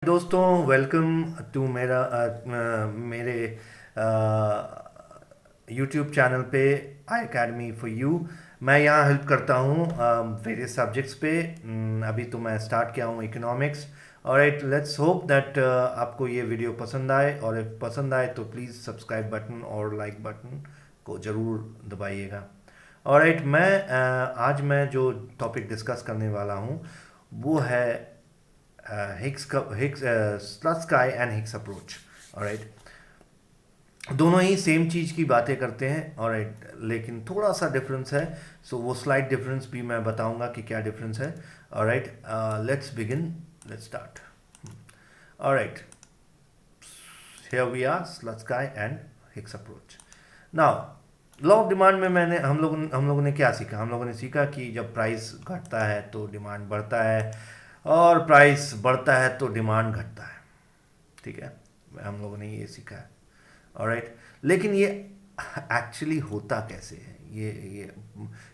दोस्तों, welcome to मेरे YouTube channel पे आई अकेडमी फॉर यू। मैं यहाँ हेल्प करता हूँ वेरियस सब्जेक्ट्स पे। अभी तो मैं स्टार्ट किया हूँ economics. Alright, let's hope that आपको ये वीडियो पसंद आए, और if पसंद आए तो प्लीज़ सब्सक्राइब बटन और लाइक बटन को ज़रूर दबाइएगा। ऑलराइट, आज मैं जो टॉपिक डिस्कस करने वाला हूँ वो है Hicks Slutsky and Hicks approach. Alright, दोनों ही सेम चीज़ की बातें करते हैं। ऑलराइट, लेकिन थोड़ा सा डिफरेंस है। सो वो स्लाइड डिफरेंस भी मैं बताऊंगा कि क्या डिफरेंस है। Alright, let's begin, let's start. Alright, here we are, Slutsky and Hicks approach. Now, law of demand में हम लोगों ने क्या सीखा? हम लोगों ने सीखा कि जब प्राइस घटता है तो डिमांड बढ़ता है, और प्राइस बढ़ता है तो डिमांड घटता है। ठीक है, हम लोगों ने ये सीखा है। ऑलराइट, लेकिन ये एक्चुअली होता कैसे है? ये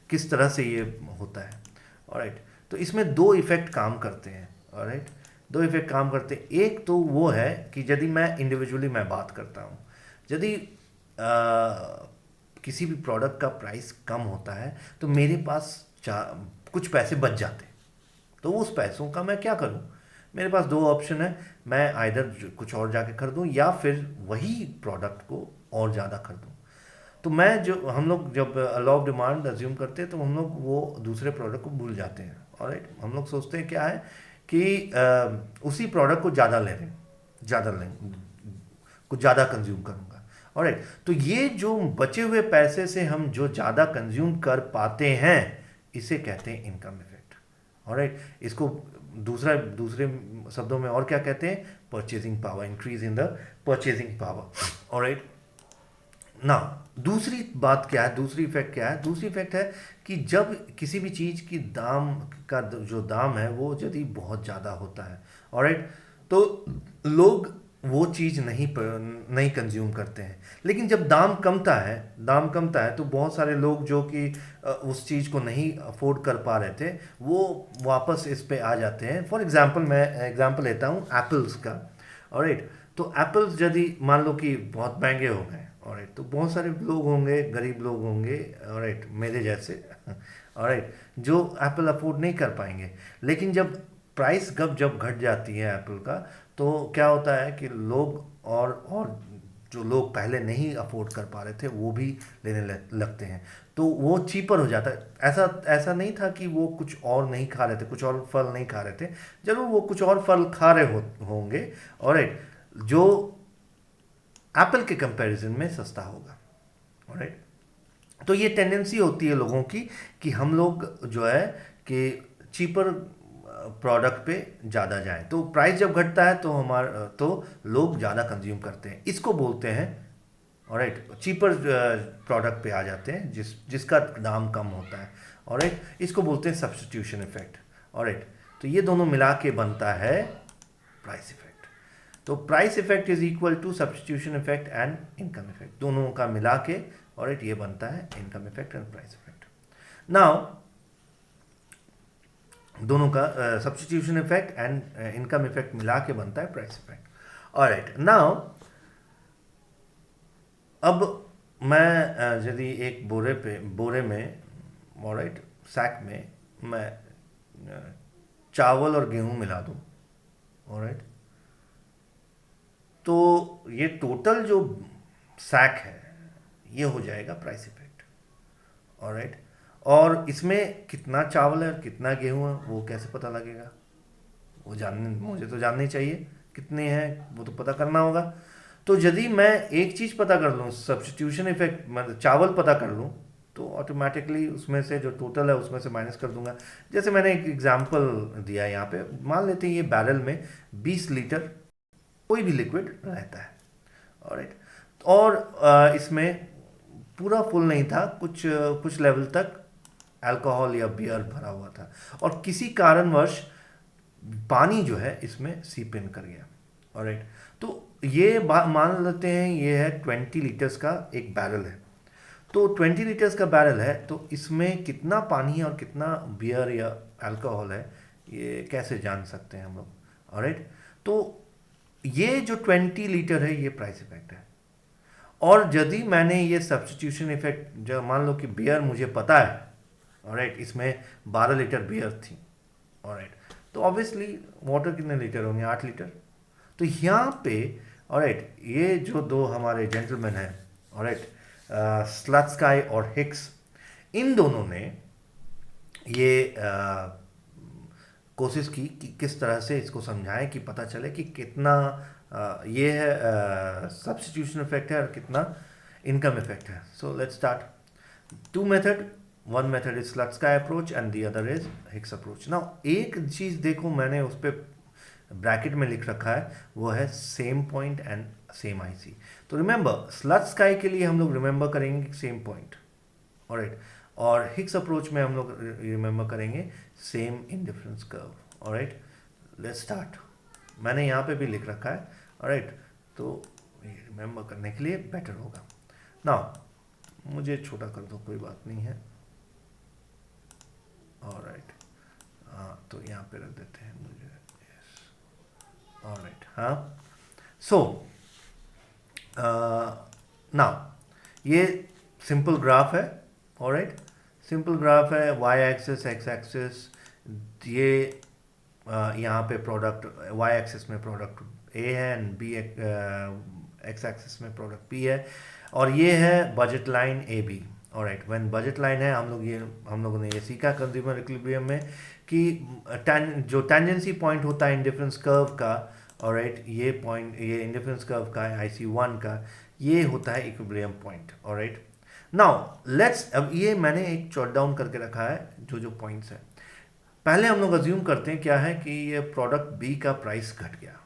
किस तरह से ये होता है? ऑलराइट, तो इसमें दो इफेक्ट काम करते हैं। ऑलराइट, दो इफेक्ट काम करते हैं। एक तो वो है कि यदि मैं इंडिविजुअली मैं बात करता हूँ, यदि किसी भी प्रोडक्ट का प्राइस कम होता है तो मेरे पास कुछ पैसे बच जाते हैं। तो उस पैसों का मैं क्या करूं? मेरे पास दो ऑप्शन है। मैं आइदर कुछ और जाके खरीदूं, या फिर वही प्रोडक्ट को और ज़्यादा खरीदूं। तो हम लोग जब लॉ ऑफ डिमांड अज्यूम करते हैं तो हम लोग वो दूसरे प्रोडक्ट को भूल जाते हैं। ऑलराइट, हम लोग सोचते हैं क्या है कि उसी प्रोडक्ट को ज़्यादा ले रहे हैं, ज़्यादा लेंगे, कुछ ज़्यादा कंज्यूम करूँगा। ऑलराइट, तो ये जो बचे हुए पैसे से हम जो ज़्यादा कंज्यूम कर पाते हैं, इसे कहते हैं इनकम इफेक्ट। ऑलराइट, इसको दूसरे शब्दों में और क्या कहते हैं? Purchasing power, increase in the purchasing power. Alright, ना दूसरी बात क्या है? दूसरी इफेक्ट क्या है? दूसरी इफेक्ट है कि जब किसी भी चीज़ की दाम का जो दाम है वो यदि बहुत ज़्यादा होता है, ऑलराइट, तो लोग वो चीज़ नहीं कंज्यूम करते हैं। लेकिन जब दाम कमता है तो बहुत सारे लोग जो कि उस चीज़ को नहीं अफोर्ड कर पा रहे थे, वो वापस इस पे आ जाते हैं। फॉर एग्जांपल, मैं एग्जांपल लेता हूँ एप्पल्स का। ऑलराइट, तो एप्पल्स यदि मान लो कि बहुत महंगे हो गए, ऑलराइट, तो बहुत सारे लोग होंगे, गरीब लोग होंगे, ऑलराइट, मेरे जैसे, ऑलराइट, जो एप्पल अफोर्ड नहीं कर पाएंगे। लेकिन जब प्राइस जब घट जाती है एप्पल का, तो क्या होता है कि लोग और जो लोग पहले नहीं अफोर्ड कर पा रहे थे वो भी लेने लगते हैं। तो वो चीपर हो जाता है। ऐसा ऐसा नहीं था कि वो कुछ और नहीं खा रहे थे, कुछ और फल नहीं खा रहे थे। जरूर वो कुछ और फल खा रहे होंगे, ऑलराइट, जो एप्पल के कंपैरिजन में सस्ता होगा। ऑलराइट, तो ये टेंडेंसी होती है लोगों की कि हम लोग जो है कि चीपर प्रोडक्ट पे ज़्यादा जाएं। तो प्राइस जब घटता है तो लोग ज़्यादा कंज्यूम करते हैं, इसको बोलते हैं। ऑलराइट, चीपर प्रोडक्ट पे आ जाते हैं जिसका दाम कम होता है। ऑलराइट, इसको बोलते हैं सब्स्टिट्यूशन इफेक्ट। ऑलराइट, तो ये दोनों मिला के बनता है प्राइस इफेक्ट। तो price effect is equal to substitution effect and income effect, दोनों का मिला के और ये बनता है income effect and price effect. Now, दोनों का substitution effect and income effect मिला के बनता है प्राइस इफेक्ट। ऑलराइट, नाउ अब मैं यदि एक बोरे में, ऑलराइट, सैक में मैं चावल और गेहूं मिला दूं, ऑलराइट, तो ये टोटल जो सैक है ये हो जाएगा प्राइस इफेक्ट। ऑलराइट, और इसमें कितना चावल है और कितना गेहूं है वो कैसे पता लगेगा? मुझे तो जानना ही चाहिए कितने हैं, वो तो पता करना होगा। तो यदि मैं एक चीज़ पता कर लूँ, सब्स्टिट्यूशन इफेक्ट, मतलब चावल पता कर लूँ, तो ऑटोमेटिकली उसमें से जो टोटल है उसमें से माइनस कर दूंगा। जैसे मैंने एक एग्जांपल दिया यहाँ पे, मान लेते हैं ये बैरल में 20 लीटर कोई भी लिक्विड रहता है। ऑलराइट, और इसमें पूरा फुल नहीं था, कुछ लेवल तक अल्कोहल या बियर भरा हुआ था, और किसी कारणवश पानी जो है इसमें सीप इन कर गया। ऑलराइट, तो ये मान लेते हैं ये है 20 लीटर्स का एक बैरल है। तो 20 लीटर्स का बैरल है, तो इसमें कितना पानी है और कितना बियर या अल्कोहल है, ये कैसे जान सकते हैं हम लोग? ऑलराइट, तो ये जो 20 लीटर है ये प्राइस इफेक्ट है। और यदि मैंने ये सब्स्टिट्यूशन इफेक्ट, जो मान लो कि बियर मुझे पता है, ऑलराइट, इसमें 12 लीटर बियर थी, ऑलराइट, तो ऑब्वियसली वाटर कितने लीटर होंगे, 8 लीटर। तो यहाँ पे ऑलराइट ये जो दो हमारे जेंटलमैन हैं, ऑलराइट, स्लट्सकाई और हिक्स, इन दोनों ने ये कोशिश की कि किस तरह से इसको समझाएं कि पता चले कि कितना ये है सब्स्टिट्यूशन इफेक्ट है और कितना इनकम इफेक्ट है। So let's start. Two method, one method is Slutsky approach and the other is Hicks approach. Now एक चीज़ देखो, मैंने उस पर ब्रैकेट में लिख रखा है, वो है same point and same IC. तो रिमेंबर, स्लट्सकाई के लिए हम लोग रिमेंबर करेंगे सेम पॉइंट, ऑलराइट, और हिक्स अप्रोच में हम लोग रिमेंबर करेंगे same indifference curve. Alright, let's start. मैंने यहाँ पे भी लिख रखा है, ऑलराइट, तो रिमेंबर करने के लिए बेटर होगा। नाउ मुझे छोटा कर दो, कोई बात नहीं है, ऑलराइट, हाँ तो यहाँ पे रख देते हैं मुझे, यस, ऑलराइट, हाँ। सो नाउ ये सिंपल ग्राफ है, ऑलराइट, सिंपल ग्राफ है, वाई एक्सिस एक्स एक्सिस, ये यहाँ पे प्रोडक्ट वाई एक्सिस में प्रोडक्ट ए है एंड बी एक्स एक्सिस में प्रोडक्ट बी है, और ये है budget line A B. Alright, when budget line है, हम लोगों ने ये सीखा कंज्यूमर इक्विलिब्रियम में कि जो टेंजेंसी पॉइंट होता है इंडिफरेंस कर्व का, ऑलराइट, ये पॉइंट, ये इंडिफरेंस कर्व का IC1 का, ये होता है equilibrium point. Alright, now let's, अब ये मैंने एक जॉट डाउन करके रखा है जो जो पॉइंट्स है। पहले हम लोग अज्यूम करते हैं क्या है कि ये प्रोडक्ट बी का प्राइस घट गया,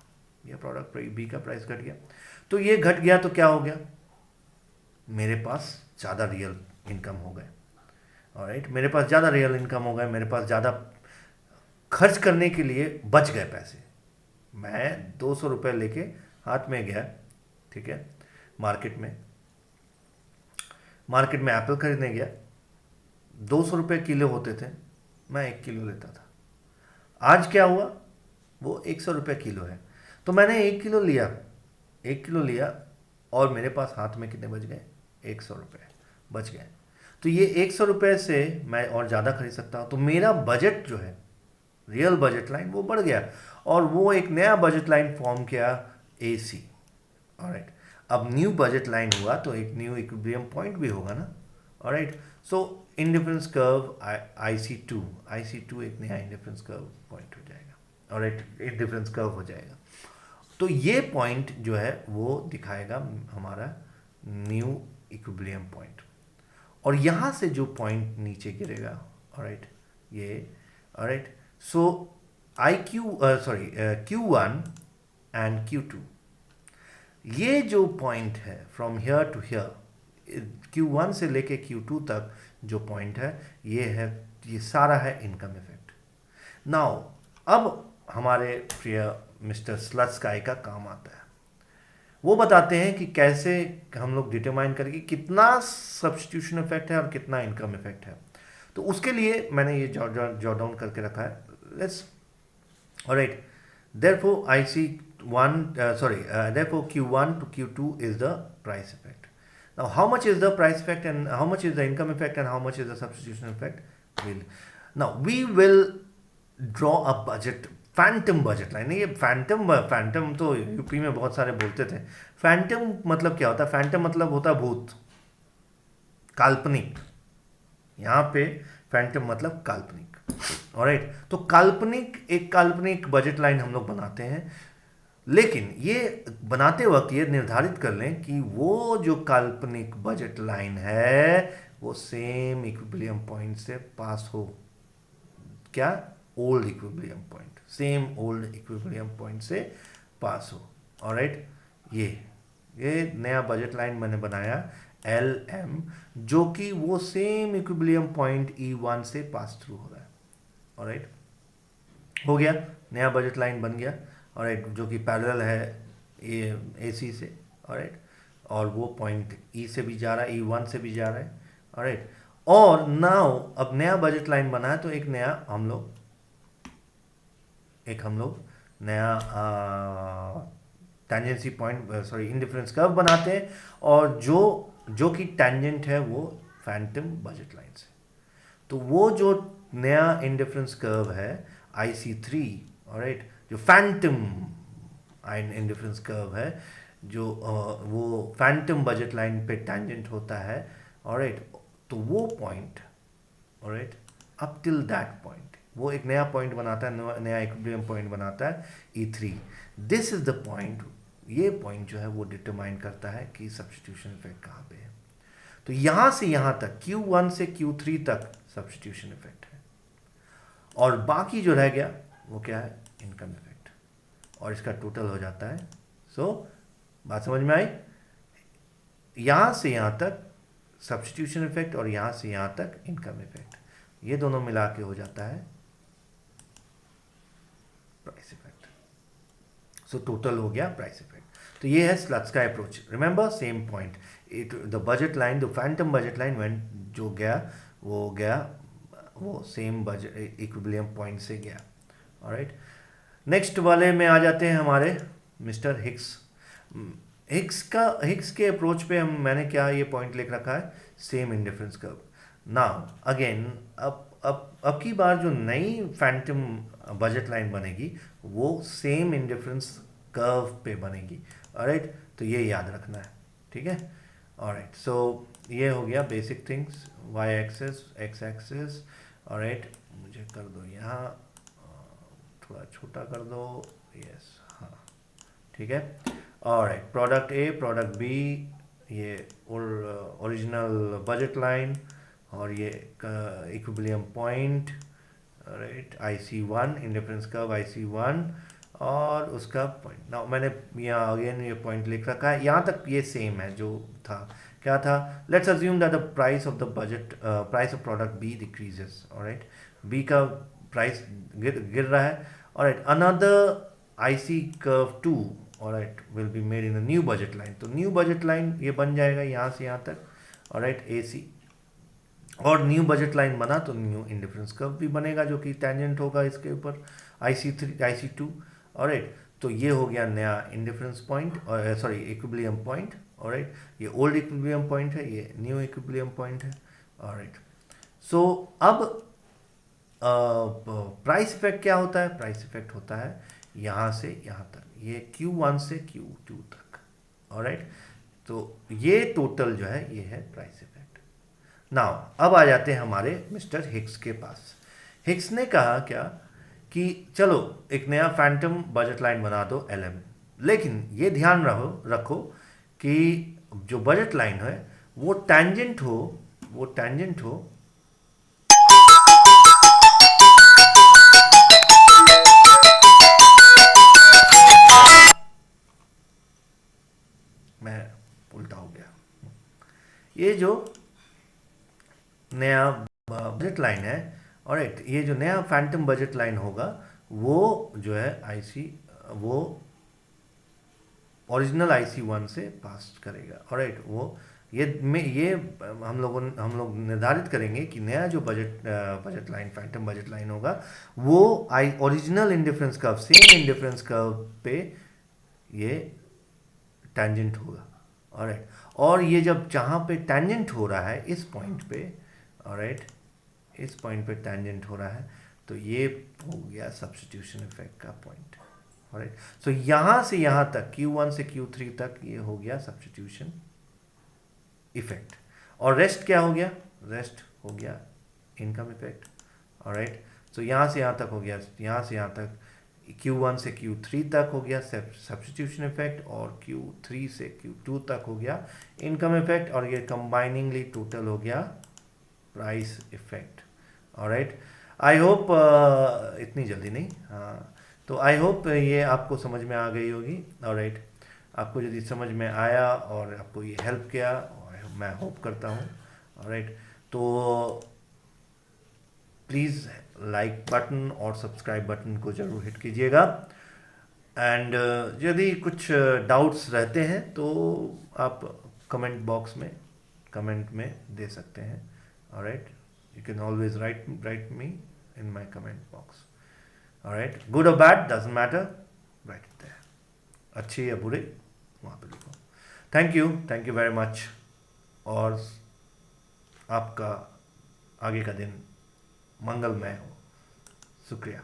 ये प्रोडक्ट बी का प्राइस घट गया, तो ये घट गया तो क्या हो गया, मेरे पास ज़्यादा रियल इनकम हो गए। ऑलराइट, मेरे पास ज़्यादा रियल इनकम हो गए, मेरे पास ज़्यादा खर्च करने के लिए बच गए पैसे। मैं 200 रुपये लेके हाथ में गया, ठीक है, मार्केट में एप्पल खरीदने गया, 200 रुपये किलो होते थे, मैं 1 किलो लेता था। आज क्या हुआ, वो 100 रुपये किलो है, तो मैंने 1 किलो लिया और मेरे पास हाथ में कितने बच गए, 100 रुपये बच गए। तो ये 100 रुपये से मैं और ज़्यादा खरीद सकता हूँ, तो मेरा बजट जो है, रियल बजट लाइन, वो बढ़ गया, और वो एक नया बजट लाइन फॉर्म किया, AC। ऑलराइट, अब न्यू बजट लाइन हुआ तो एक न्यू इक्विलिब्रियम पॉइंट भी होगा ना। ऑलराइट, सो इंडिफरेंस कर्व IC2 एक नया इंडिफरेंस कर्व पॉइंट हो जाएगा, ऑलराइट, इंडिफरेंस कर्व हो जाएगा। तो ये पॉइंट जो है वो दिखाएगा हमारा न्यू इक्विलिब्रियम पॉइंट, और यहाँ से जो पॉइंट नीचे गिरेगा, ऑलराइट, ये, alright, so Q1 and Q2, ये जो पॉइंट है from here to here, Q1 से लेके Q2 तक जो पॉइंट है, ये सारा है इनकम इफेक्ट। नाउ अब हमारे प्रिय मिस्टर स्लट्सकाई का काम आता है, वो बताते हैं कि कैसे हम लोग डिटरमाइन करेंगे कितना सब्स्टिट्यूशन इफेक्ट है और कितना इनकम इफेक्ट है। तो उसके लिए मैंने ये जॉट डाउन करके रखा है, let's, alright, therefore Q1 to Q2 is the price effect. Now how much is the price effect and how much is the income effect and how much is the substitution effect? We will draw a budget, Phantom budget line. ये Phantom तो UP में बहुत सारे बोलते थे। Phantom मतलब क्या होता है, फैंटम मतलब होता है भूत, काल्पनिक। यहाँ पे फैंटम मतलब काल्पनिक, ऑलराइट। तो एक काल्पनिक बजट लाइन हम लोग बनाते हैं, लेकिन ये बनाते वक्त ये निर्धारित कर लें कि वो जो काल्पनिक बजट लाइन है वो सेम इक्विलिब्रियम पॉइंट से पास हो। क्या, old equilibrium point, same old equilibrium point से पास हो, ऑलराइट। ये नया बजट लाइन मैंने बनाया LM, जो कि वो सेम इक्विलिब्रियम पॉइंट E1 से पास थ्रू हो रहा है, ऑलराइट। हो गया, नया बजट लाइन बन गया, ऑलराइट, जो कि पैरेलल है AC से, ऑलराइट, और वो पॉइंट E से भी जा रहा है, E1 से भी जा रहा है, ऑलराइट। और नाउ अब नया बजट लाइन बना है, तो एक नया हम लोग नया tangency point sorry indifference curve बनाते हैं, और जो कि टेंजेंट है वो फैंटम बजट लाइन से। तो वो जो नया इंडिफरेंस कर्व है IC3, ऑलराइट, जो फैंटम इंडिफरेंस कर्व है, जो वो फैंटम बजट लाइन पे टेंजेंट होता है, ऑलराइट, तो वो point, alright, up till that point वो एक नया पॉइंट बनाता है, नया इक्विलिब्रियम पॉइंट बनाता है E3। This is the point, ये पॉइंट जो है वो डिटरमाइन करता है कि सब्स्टिट्यूशन इफेक्ट कहाँ पे है। तो यहां से यहां तक Q1 से Q3 तक सब्स्टिट्यूशन इफेक्ट है, और बाकी जो रह गया वो क्या है, इनकम इफेक्ट, और इसका टोटल हो जाता है। सो बात समझ में आई? यहां से यहां तक सब्स्टिट्यूशन इफेक्ट और यहां से यहां तक इनकम इफेक्ट, ये दोनों मिला के हो जाता है प्राइस इफेक्ट। सो टोटल हो गया प्राइस इफेक्ट। तो ये है स्लट्सका approach. Remember same point, the budget line, the phantom budget line when जो गया वो सेम बजट इक्विलिब्रियम पॉइंट से गया। ऑलराइट, नेक्स्ट वाले में आ जाते हैं हमारे मिस्टर हिक्स। हिक्स के अप्रोच पे मैंने क्या ये पॉइंट लिख रखा है, same indifference curve. Now again, अब की बार जो नई फैंटम बजट लाइन बनेगी वो सेम इंडिफरेंस कर्व पे बनेगी। ऑलराइट, तो ये याद रखना है, ठीक है। ऑलराइट, सो ये हो गया basic things, Y axes, X axes. Alright, मुझे कर दो यहाँ थोड़ा छोटा कर दो, यस, हाँ, ठीक है। Alright, product A, product B, ये ओरिजिनल बजट लाइन, और ये equilibrium point, right, IC1 indifference curve IC1, और उसका पॉइंट। ना मैंने यहाँ अगेन ये पॉइंट लिख रखा है, यहाँ तक ये सेम है जो था। क्या था? Let's assume that the price of the budget, price of product B decreases. Alright, B का प्राइस गिर रहा है। Alright, another IC curve 2, alright, will be made in a new budget line. तो न्यू बजट लाइन ये बन जाएगा यहाँ से यहाँ तक, ऑलराइट, AC, और न्यू बजट लाइन बना तो न्यू इंडिफरेंस कर्व भी बनेगा जो कि टेंजेंट होगा इसके ऊपर IC3 IC2। ऑलराइट, तो ये हो गया नया इंडिफरेंस पॉइंट, और सॉरी इक्विलिब्रियम पॉइंट। ऑलराइट, ये ओल्ड इक्विलिब्रियम पॉइंट है, ये न्यू इक्विलिब्रियम पॉइंट है। ऑलराइट, सो अब प्राइस इफेक्ट क्या होता है? प्राइस इफेक्ट होता है यहाँ से यहाँ तक, ये Q1 से Q2 तक। ऑलराइट, तो ये टोटल जो है ये है प्राइस इफेक्ट। नाउ अब आ जाते हैं हमारे मिस्टर हिक्स के पास। हिक्स ने कहा क्या कि चलो एक नया फैंटम बजट लाइन बना दो LM, लेकिन ये ध्यान रखो कि जो बजट लाइन है वो टेंजेंट हो, वो टेंजेंट हो मैं उल्टा हो गया, ये जो नया बजट लाइन है, ऑलराइट, ये जो नया फैंटम बजट लाइन होगा वो जो है वो ओरिजिनल IC1 से पास करेगा। ऑलराइट, वो ये हम लोग निर्धारित करेंगे कि नया जो budget line, Phantom budget line होगा वो original indifference curve, same indifference curve पे ये टेंजेंट होगा। ऑलराइट, और ये जब जहाँ पे टेंजेंट हो रहा है इस पॉइंट पे, ऑलराइट, इस पॉइंट पे टेंजेंट हो रहा है, तो ये हो गया सब्स्टिट्यूशन इफेक्ट का पॉइंट। ऑलराइट, सो यहाँ से यहाँ तक Q1 से Q3 तक ये हो गया सब्स्टिट्यूशन इफेक्ट, और रेस्ट क्या हो गया? रेस्ट हो गया इनकम इफेक्ट। ऑलराइट, सो यहाँ से यहाँ तक हो गया, यहाँ से यहाँ तक Q1 से Q3 तक हो गया सब्स्टिट्यूशन इफेक्ट, और Q3 से Q2 तक हो गया इनकम इफेक्ट, और ये कंबाइनिंगली टोटल हो गया price effect. Alright, I hope इतनी जल्दी नहीं, हाँ, तो आई होप ये आपको समझ में आ गई होगी। ऑलराइट, आपको यदि समझ में आया और आपको ये हेल्प किया, मैं होप करता हूँ। ऑलराइट, तो प्लीज़ लाइक बटन और सब्सक्राइब बटन को ज़रूर हिट कीजिएगा, एंड यदि कुछ डाउट्स रहते हैं तो आप कमेंट बॉक्स में कमेंट में दे सकते हैं। Alright, you can always write me in my comment box. All right, good or bad doesn't matter, write it there. अच्छे या बुरे वहाँ पे लिखो। Thank you very much. और आपका आगे का दिन मंगलमय हो। शुक्रिया।